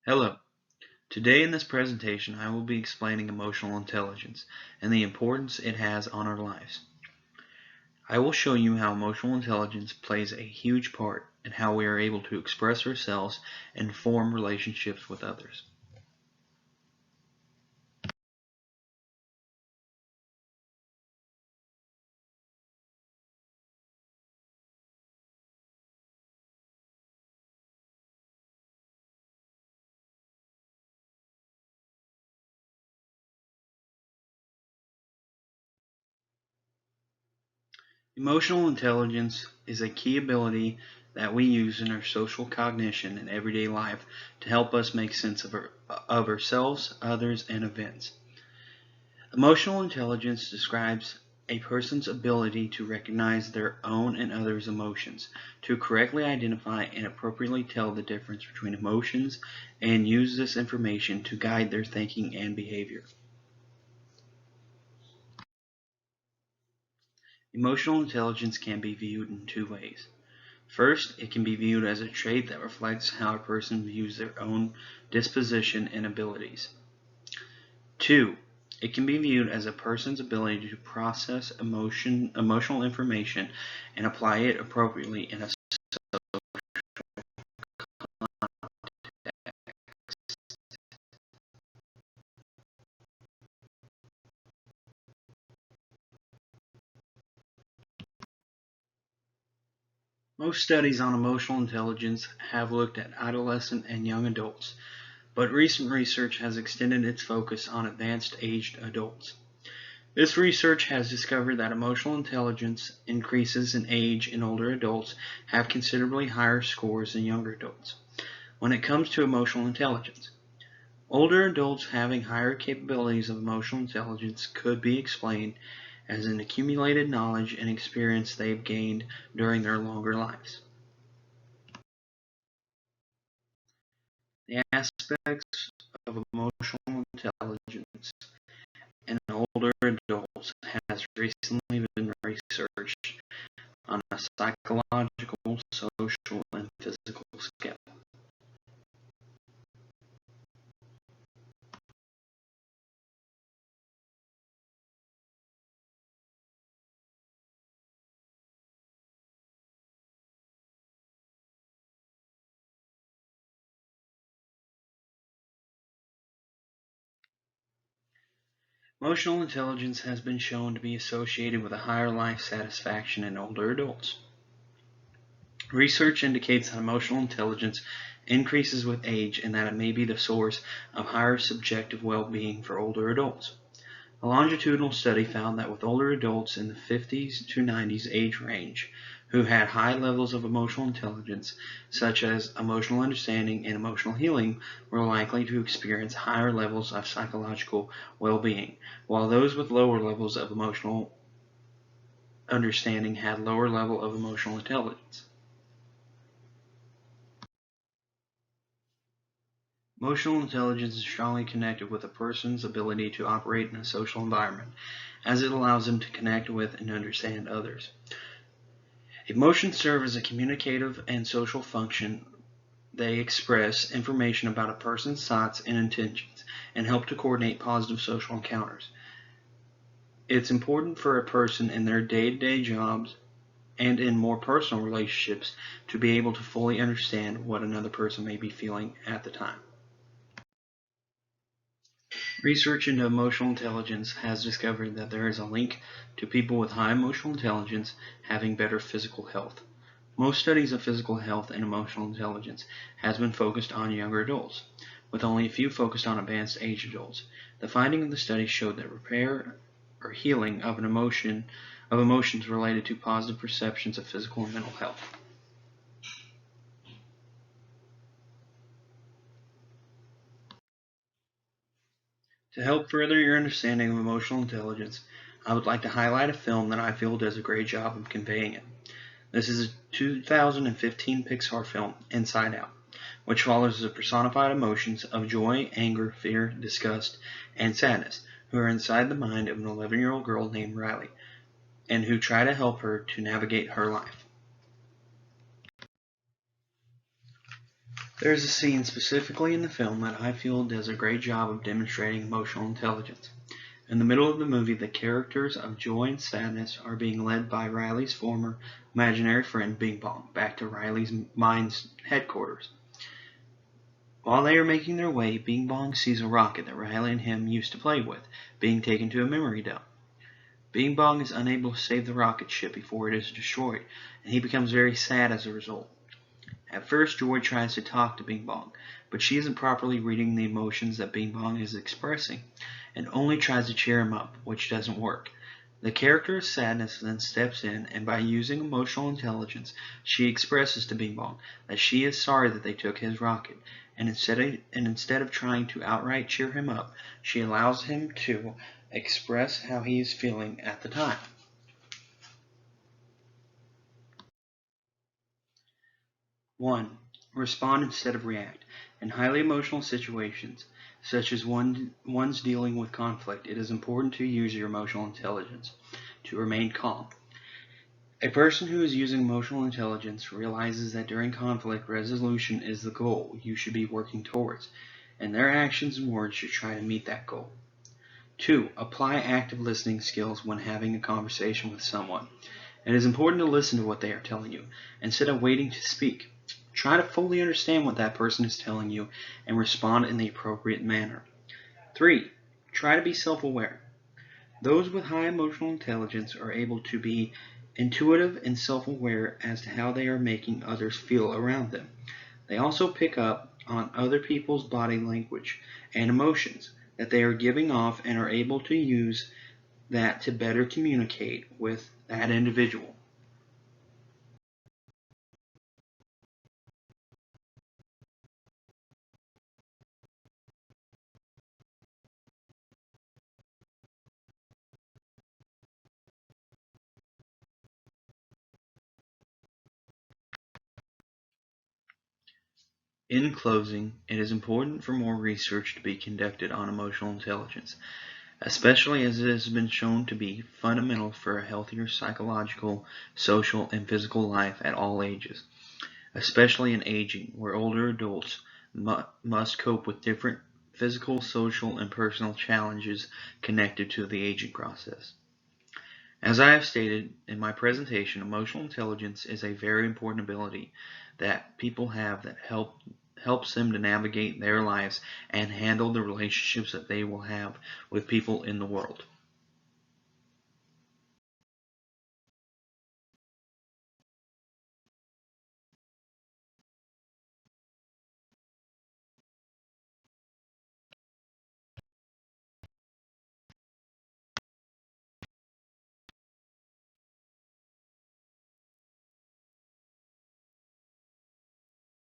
Hello. Today in this presentation I will be explaining emotional intelligence and the importance it has on our lives. I will show you how emotional intelligence plays a huge part in how we are able to express ourselves and form relationships with others. Emotional intelligence is a key ability that we use in our social cognition and everyday life to help us make sense of ourselves, others, and events. Emotional intelligence describes a person's ability to recognize their own and others' emotions, to correctly identify and appropriately tell the difference between emotions, and use this information to guide their thinking and behavior. Emotional intelligence can be viewed in two ways. First, it can be viewed as a trait that reflects how a person views their own disposition and abilities. Two, it can be viewed as a person's ability to process emotional information and apply it appropriately in a social context. Most studies on emotional intelligence have looked at adolescent and young adults, but recent research has extended its focus on advanced aged adults. This research has discovered that emotional intelligence increases in age in older adults have considerably higher scores than younger adults. When it comes to emotional intelligence, older adults having higher capabilities of emotional intelligence could be explained as an accumulated knowledge and experience they've gained during their longer lives. The aspects of emotional intelligence in older adults has recently been researched on a psychological, social, and physical scale. Emotional intelligence has been shown to be associated with a higher life satisfaction in older adults. Research indicates that emotional intelligence increases with age and that it may be the source of higher subjective well-being for older adults. A longitudinal study found that with older adults in the 50s to 90s age range who had high levels of emotional intelligence, such as emotional understanding and emotional healing, were likely to experience higher levels of psychological well-being, while those with lower levels of emotional understanding had lower level of emotional intelligence. Emotional intelligence is strongly connected with a person's ability to operate in a social environment, as it allows them to connect with and understand others. Emotions serve as a communicative and social function. They express information about a person's thoughts and intentions and help to coordinate positive social encounters. It's important for a person in their day-to-day jobs and in more personal relationships to be able to fully understand what another person may be feeling at the time. Research into emotional intelligence has discovered that there is a link to people with high emotional intelligence having better physical health. Most studies of physical health and emotional intelligence has been focused on younger adults, with only a few focused on advanced age adults. The finding of the study showed that repair or healing of emotions related to positive perceptions of physical and mental health. To help further your understanding of emotional intelligence, I would like to highlight a film that I feel does a great job of conveying it. This is a 2015 Pixar film, Inside Out, which follows the personified emotions of joy, anger, fear, disgust, and sadness, who are inside the mind of an 11-year-old girl named Riley, and who try to help her to navigate her life. There's a scene specifically in the film that I feel does a great job of demonstrating emotional intelligence. In the middle of the movie, the characters of joy and sadness are being led by Riley's former imaginary friend Bing Bong back to Riley's mind's headquarters. While they are making their way, Bing Bong sees a rocket that Riley and him used to play with being taken to a memory dump. Bing Bong is unable to save the rocket ship before it is destroyed, and he becomes very sad as a result. At first, Joy tries to talk to Bing Bong, but she isn't properly reading the emotions that Bing Bong is expressing, and only tries to cheer him up, which doesn't work. The character of Sadness then steps in, and by using emotional intelligence, she expresses to Bing Bong that she is sorry that they took his rocket, and instead of trying to outright cheer him up, she allows him to express how he is feeling at the time. 1. Respond instead of react. In highly emotional situations, such as one's dealing with conflict, it is important to use your emotional intelligence to remain calm. A person who is using emotional intelligence realizes that during conflict, resolution is the goal you should be working towards, and their actions and words should try to meet that goal. 2. Apply active listening skills when having a conversation with someone. It is important to listen to what they are telling you, instead of waiting to speak. Try to fully understand what that person is telling you and respond in the appropriate manner. 3. Try to be self-aware. Those with high emotional intelligence are able to be intuitive and self-aware as to how they are making others feel around them. They also pick up on other people's body language and emotions that they are giving off and are able to use that to better communicate with that individual. In closing, it is important for more research to be conducted on emotional intelligence, especially as it has been shown to be fundamental for a healthier psychological, social, and physical life at all ages, especially in aging, where older adults must cope with different physical, social, and personal challenges connected to the aging process. As I have stated in my presentation, emotional intelligence is a very important ability that people have that helps them to navigate their lives and handle the relationships that they will have with people in the world.